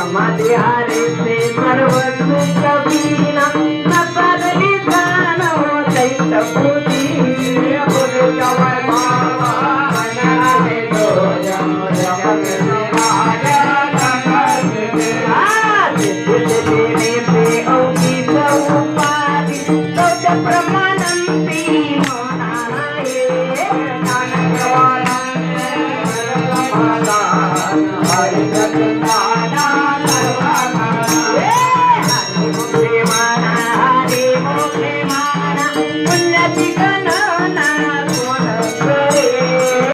समाधि हारे से सर्व सुख बीना न बदली दान हो दैत बुद्धि बुद्धि जवै मामा मनाले तो जम जगत में राजा जगत में आदि तेरे पे औकी उपाधि तो जब ब्रह्मानंदी मोनाए नानक वाला हरि